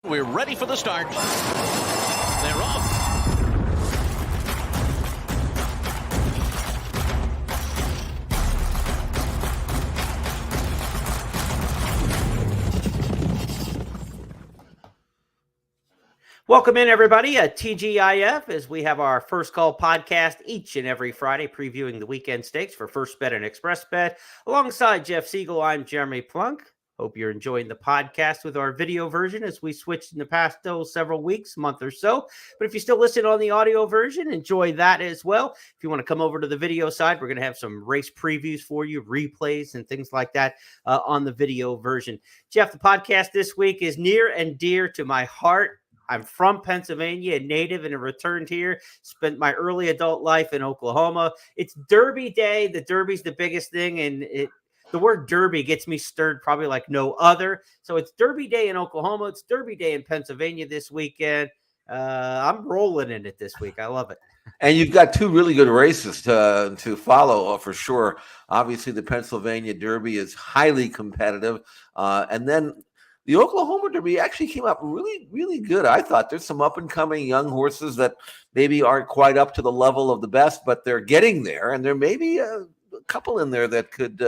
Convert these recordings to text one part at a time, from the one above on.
We're ready for the start. They're off. Welcome in, everybody, at TGIF, as we have our First Call podcast each and every Friday, previewing the weekend stakes for First Bet and Express Bet. Alongside Jeff Siegel, I'm Jeremy Plonk. Hope you're enjoying the podcast with our video version as we switched in the past several weeks, month or so. But if you still listen on the audio version, enjoy that as well. If you want to come over to the video side, we're going to have some race previews for you, replays and things like that on the video version. Jeff, the podcast this week is near and dear to my heart. I'm from Pennsylvania, a native, and returned here. Spent my early adult life in Oklahoma. It's Derby Day. The Derby's the biggest thing, and the word Derby gets me stirred probably like no other. So it's Derby Day in Oklahoma. It's Derby Day in Pennsylvania this weekend. I'm rolling in it this week. I love it. And you've got two really good races to follow for sure. Obviously, the Pennsylvania Derby is highly competitive, and then the Oklahoma Derby actually came up really, really good. I thought there's some up-and-coming young horses that maybe aren't quite up to the level of the best, but they're getting there. And there may be a couple in there that could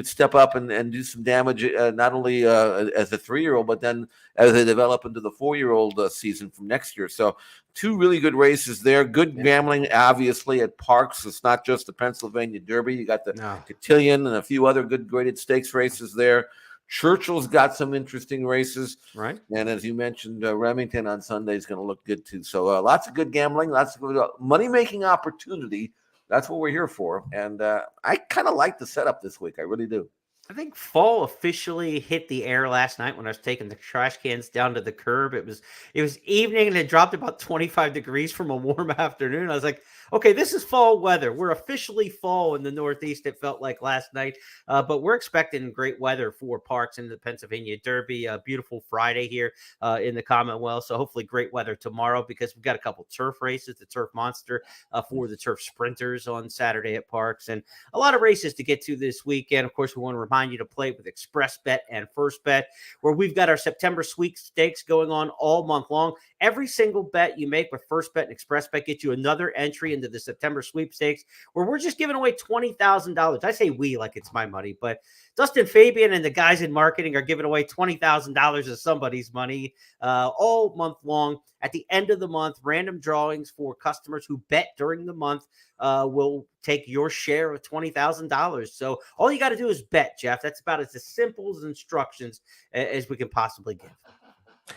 step up and do some damage, not only as a 3-year-old, but then as they develop into the 4-year-old season from next year. So two really good races there. Good gambling, obviously, at Parx. It's not just the Pennsylvania Derby. You got the Cotillion and a few other good graded stakes races there. Churchill's got some interesting races, right? And as you mentioned, Remington on Sunday is going to look good too. So lots of good gambling, lots of good money-making opportunity. That's what we're here for. And I kind of like the setup this week. I really do. I think fall officially hit the air last night when I was taking the trash cans down to the curb. It was evening and it dropped about 25 degrees from a warm afternoon. I was like, okay, this is fall weather. We're officially fall in the Northeast, it felt like last night. But we're expecting great weather for Parx and the Pennsylvania Derby. A beautiful Friday here in the Commonwealth. So hopefully great weather tomorrow, because we've got a couple turf races, the Turf Monster for the Turf Sprinters on Saturday at Parx, and a lot of races to get to this weekend. Of course, we want to remind you to play with Express Bet and First Bet, where we've got our September sweepstakes going on all month long. Every single bet you make with First Bet and Express Bet gets you another entry into the September sweepstakes, where we're just giving away $20,000. I say we like it's my money, but Dustin Fabian and the guys in marketing are giving away $20,000 of somebody's money all month long. At the end of the month, random drawings for customers who bet during the month will take your share of $20,000. So all you got to do is bet, Jeff. That's about as simple as instructions as we can possibly give.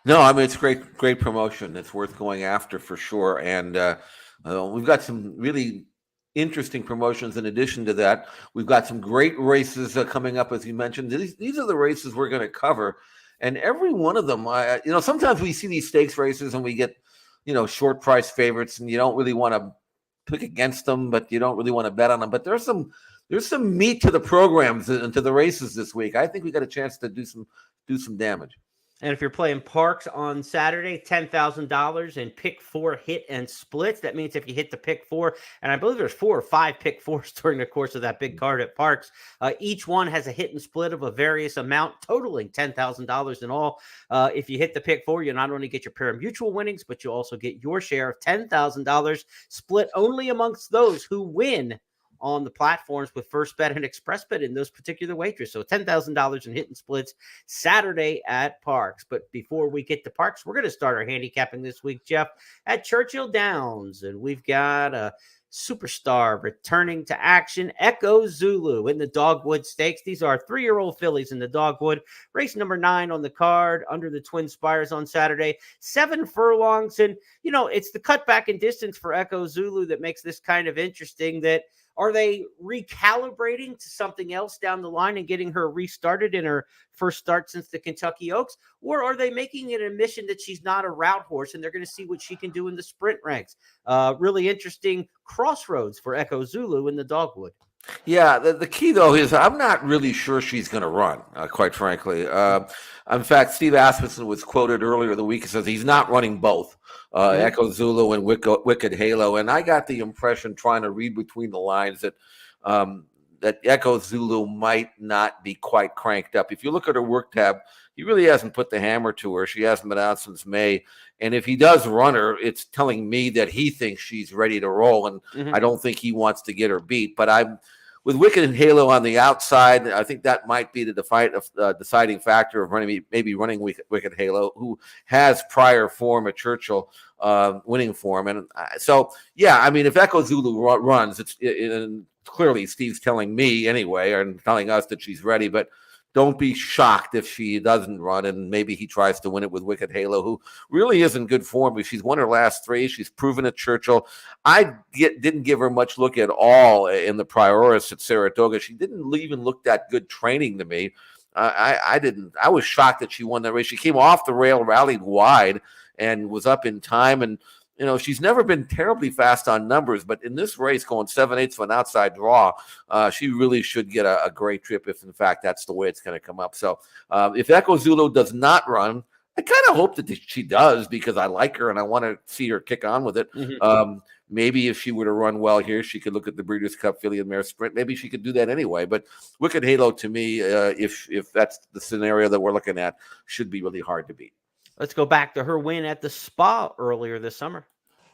No, I mean, it's great promotion. It's worth going after for sure. And we've got some really interesting promotions in addition to that. We've got some great races coming up, as you mentioned. These are the races we're going to cover. And every one of them, sometimes we see these stakes races and we get, short price favorites, and you don't really want to pick against them, but you don't really want to bet on them. But there's some meat to the programs and to the races this week. I think we got a chance to do some damage. And if you're playing Parx on Saturday, $10,000 and pick 4 hit and splits. That means if you hit the pick 4, and I believe there's 4 or 5 pick 4s during the course of that big card at Parx, each one has a hit and split of a various amount, totaling $10,000 in all. If you hit the pick 4, you not only get your pari-mutuel winnings, but you also get your share of $10,000, split only amongst those who win on the platforms with First Bet and Express Bet in those particular wagers. So $10,000 in hit and splits Saturday at Parx. But before we get to Parx, we're going to start our handicapping this week, Jeff, at Churchill Downs. And we've got a superstar returning to action, Echo Zulu in the Dogwood Stakes. These are 3-year-old fillies in the Dogwood. Race number 9 on the card under the Twin Spires on Saturday. 7 furlongs. And, it's the cutback in distance for Echo Zulu that makes this kind of interesting. That are they recalibrating to something else down the line and getting her restarted in her first start since the Kentucky Oaks? Or are they making it an admission that she's not a route horse and they're going to see what she can do in the sprint ranks? Really interesting crossroads for Echo Zulu in the Dogwood. Yeah, the key, though, is I'm not really sure she's going to run, quite frankly. In fact, Steve Asmussen was quoted earlier in the week. He says he's not running both, Echo Zulu and Wicked Halo. And I got the impression, trying to read between the lines, that that Echo Zulu might not be quite cranked up. If you look at her work tab, he really hasn't put the hammer to her. She hasn't been out since May. And if he does run her, it's telling me that he thinks she's ready to roll. And I don't think he wants to get her beat. But I'm with Wicked and Halo on the outside. I think that might be the deciding factor of maybe running Wicked Halo, who has prior form at Churchill, winning form. And so, yeah, I mean, if Echo Zulu runs, and clearly Steve's telling me anyway, and telling us that she's ready, but don't be shocked if she doesn't run, and maybe he tries to win it with Wicked Halo, who really is in good form. But she's won her last 3. She's proven at Churchill. Didn't give her much look at all in the Prioris at Saratoga. She didn't even look that good training to me. I didn't. I was shocked that she won that race. She came off the rail, rallied wide, and was up in time. And she's never been terribly fast on numbers, but in this race, going 7/8 of an outside draw, she really should get a great trip if, in fact, that's the way it's going to come up. So if Echo Zulu does not run, I kind of hope that she does, because I like her and I want to see her kick on with it. Maybe if she were to run well here, she could look at the Breeders' Cup Filly and Mare Sprint. Maybe she could do that anyway. But Wicked Halo, to me, if that's the scenario that we're looking at, should be really hard to beat. Let's go back to her win at the Spa earlier this summer.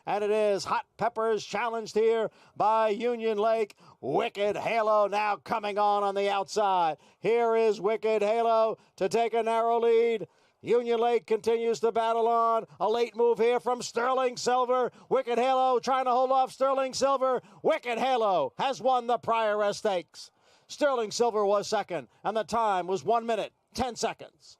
And it is Hot Peppers challenged here by Union Lake. Wicked Halo now coming on the outside. Here is Wicked Halo to take a narrow lead. Union Lake continues to battle on. A late move here from Sterling Silver. Wicked Halo trying to hold off Sterling Silver. Wicked Halo has won the Prioris Stakes. Sterling Silver was second, and the time was 1 minute, 10 seconds.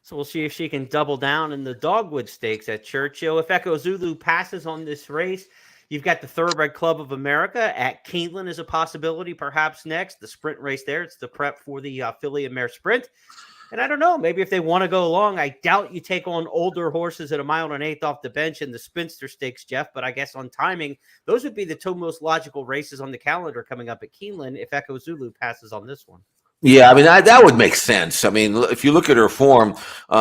So we'll see if she can double down in the Dogwood Stakes at Churchill. If Echo Zulu passes on this race, you've got the Thoroughbred Club of America at Keeneland as a possibility, perhaps next. The sprint race there. It's the prep for the Filly and Mare Sprint. And I don't know, maybe if they want to go long, I doubt you take on older horses at 1 1/8 off the bench in the Spinster Stakes, Jeff. But I guess on timing, those would be the 2 most logical races on the calendar coming up at Keeneland if Echo Zulu passes on this one. Yeah, I mean, that would make sense. I mean, if you look at her form,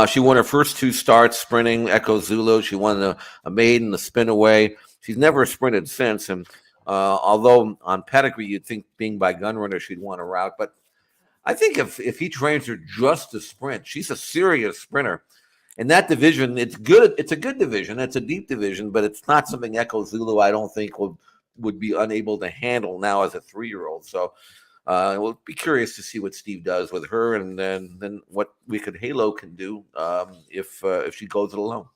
she won her first 2 starts sprinting, Echo Zulu. She won a maiden, the spin away. She's never sprinted since. And although on pedigree, you'd think being by Gunrunner, she'd want a route. But I think if he trains her just to sprint, she's a serious sprinter. In that division, it's good. It's a good division. It's a deep division, but it's not something Echo Zulu, I don't think, would be unable to handle now as a 3-year-old. So we'll be curious to see what Steve does with her, and then what Wicked Halo can do if she goes it alone.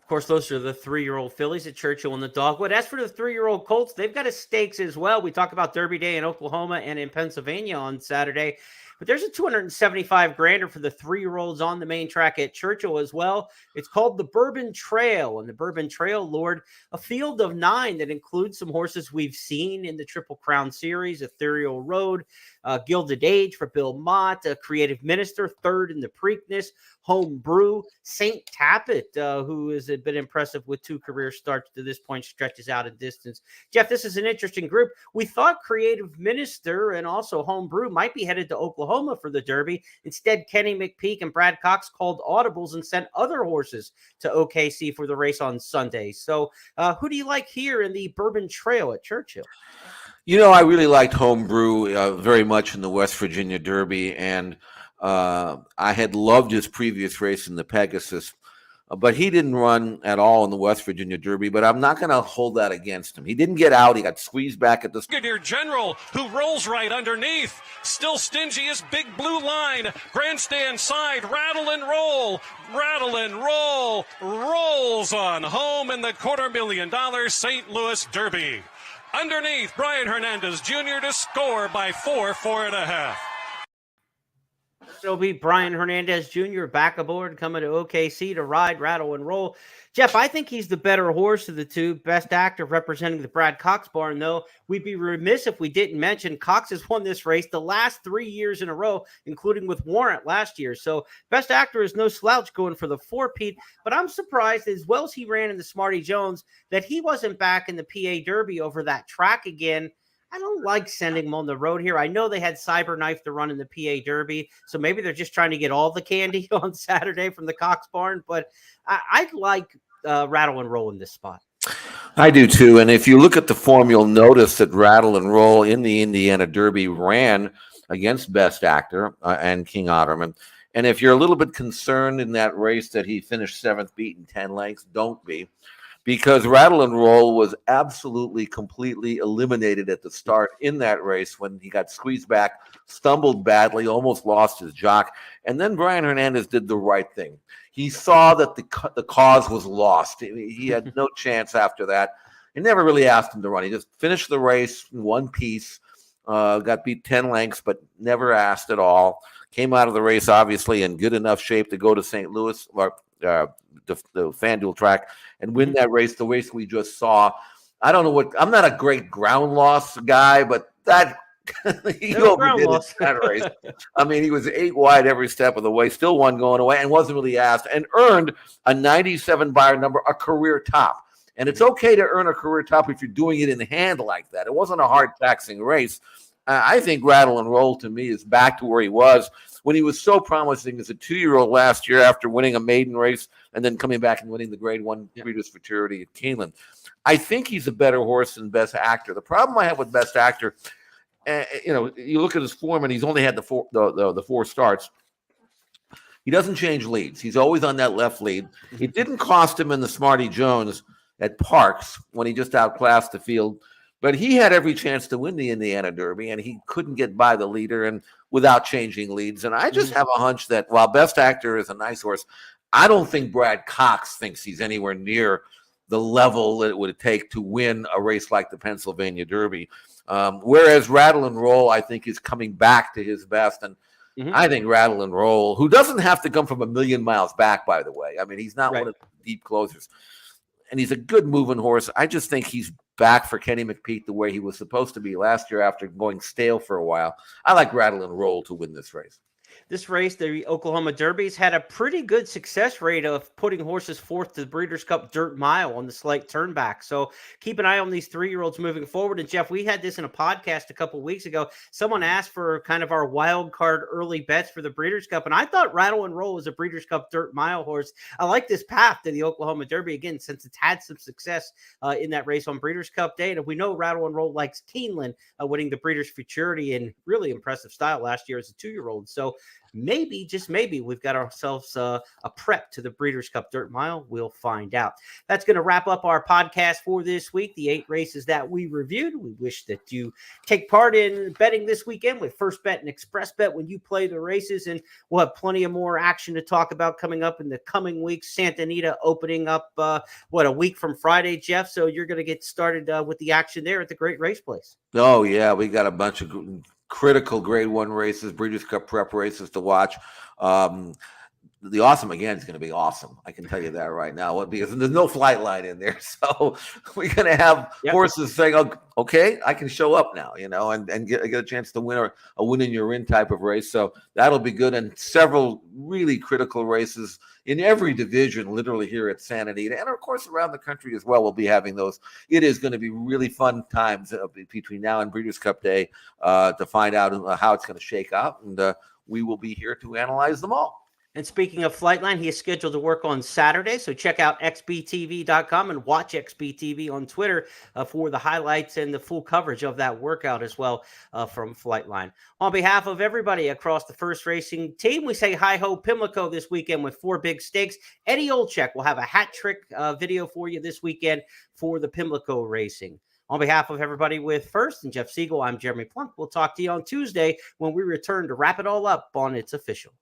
Of course, those are the 3-year-old fillies at Churchill and the Dogwood. As for the 3-year-old colts, they've got a stakes as well. We talk about Derby Day in Oklahoma and in Pennsylvania on Saturday. But there's a 275 grander for the 3-year-olds on the main track at Churchill as well. It's called the Bourbon Trail. And the Bourbon Trail lured a field of 9 that includes some horses we've seen in the Triple Crown Series: Ethereal Road, Gilded Age for Bill Mott, Creative Minister, third in the Preakness, Home Brew, St. Tappet, who has been impressive with 2 career starts to this point, stretches out a distance. Jeff, this is an interesting group. We thought Creative Minister and also Home Brew might be headed to Oklahoma for the Derby. Instead, Kenny McPeak and Brad Cox called audibles and sent other horses to OKC for the race on Sunday. So who do you like here in the Bourbon Trail at Churchill? I really liked Home Brew very much in the West Virginia Derby, and I had loved his previous race in the Pegasus, but he didn't run at all in the West Virginia Derby. But I'm not going to hold that against him. He didn't get out. He got squeezed back at the Brigadier General, who rolls right underneath. Still stingy as Big Blue Line. Grandstand side, rattle and roll. Rattle and roll. Rolls on home in the $250,000 St. Louis Derby. Underneath, Brian Hernandez Jr. to score by 4.5. It'll be Brian Hernandez Jr. back aboard, coming to OKC to ride, rattle, and roll. Jeff, I think he's the better horse of the 2. Best actor representing the Brad Cox barn, though. We'd be remiss if we didn't mention Cox has won this race the last 3 years in a row, including with Warrant last year. So best actor is no slouch going for the 4-peat. But I'm surprised, as well as he ran in the Smarty Jones, that he wasn't back in the PA Derby over that track again. I don't like sending them on the road here. I know they had Cyberknife to run in the PA Derby, so maybe they're just trying to get all the candy on Saturday from the Cox barn. But I'd like rattle and roll in this spot. I do too. And if you look at the form, you'll notice that Rattle and Roll in the Indiana Derby ran against Best Actor and King Otterman. And if you're a little bit concerned in that race that he finished 7th, beaten 10 lengths, don't be. Because Rattle and Roll was absolutely, completely eliminated at the start in that race when he got squeezed back, stumbled badly, almost lost his jock. And then Brian Hernandez did the right thing. He saw that the cause was lost. He had no chance after that. He never really asked him to run. He just finished the race in one piece, got beat 10 lengths, but never asked at all. Came out of the race, obviously, in good enough shape to go to St. Louis, or the FanDuel track, and win that race, the race we just saw. I don't know what – I'm not a great ground loss guy, but that – he overdid it in that race. I mean, he was 8 wide every step of the way, still won going away, and wasn't really asked, and earned a 97 buyer number, a career top. And it's okay to earn a career top if you're doing it in hand like that. It wasn't a hard taxing race. I think Rattle and Roll, to me, is back to where he was when he was so promising as a 2-year-old last year after winning a maiden race and then coming back and winning the Grade 1 Breeders' Futurity at Keeneland. I think he's a better horse than Best Actor. The problem I have with Best Actor, you look at his form and he's only had the four starts. He doesn't change leads. He's always on that left lead. It didn't cost him in the Smarty Jones at Parx when he just outclassed the field. But he had every chance to win the Indiana Derby, and he couldn't get by the leader and without changing leads. And I just have a hunch that while Best Actor is a nice horse, I don't think Brad Cox thinks he's anywhere near the level that it would take to win a race like the Pennsylvania Derby. Whereas Rattle and Roll, I think, is coming back to his best. And I think Rattle and Roll, who doesn't have to come from a million miles back, by the way. I mean, he's not one of the deep closers. And he's a good moving horse. I just think he's back for Kenny McPeek the way he was supposed to be last year after going stale for a while. I like Rattle and Roll to win this race. This race, the Oklahoma Derby's had a pretty good success rate of putting horses fourth to the Breeders' Cup Dirt Mile on the slight turnback. So keep an eye on these 3-year-olds moving forward. And Jeff, we had this in a podcast a couple weeks ago. Someone asked for kind of our wild card early bets for the Breeders' Cup, and I thought Rattle and Roll was a Breeders' Cup Dirt Mile horse. I like this path to the Oklahoma Derby again, since it's had some success in that race on Breeders' Cup Day. And we know Rattle and Roll likes Keeneland, winning the Breeders' Futurity in really impressive style last year as a 2-year-old. So maybe, just maybe, we've got ourselves a prep to the Breeders' Cup Dirt Mile. We'll find out. That's going to wrap up our podcast for this week, the 8 races that we reviewed. We wish that you take part in betting this weekend with First Bet and Express Bet when you play the races, and we'll have plenty of more action to talk about coming up in the coming weeks. Santa Anita opening up, a week from Friday, Jeff, so you're going to get started with the action there at the Great Race Place. Oh, yeah, we got a bunch of critical Grade 1 races, Breeders' Cup prep races to watch. The Awesome again is going to be awesome. I can tell you that right now, because there's no flight line in there. So we're going to have horses saying, "Oh, okay, I can show up now," and get a chance to win a win in your in type of race. So that'll be good. And several really critical races in every division, literally here at Santa Anita, and of course around the country as well. We'll be having those. It is going to be really fun times between now and Breeders' Cup Day to find out how it's going to shake out, and we will be here to analyze them all. And speaking of Flightline, he is scheduled to work on Saturday, so check out xbtv.com and watch xbtv on Twitter for the highlights and the full coverage of that workout as well from Flightline. On behalf of everybody across the First Racing team, we say hi-ho Pimlico this weekend with 4 big stakes. Eddie Olczyk will have a hat trick video for you this weekend for the Pimlico Racing. On behalf of everybody with First and Jeff Siegel, I'm Jeremy Plonk. We'll talk to you on Tuesday when we return to wrap it all up on It's Official.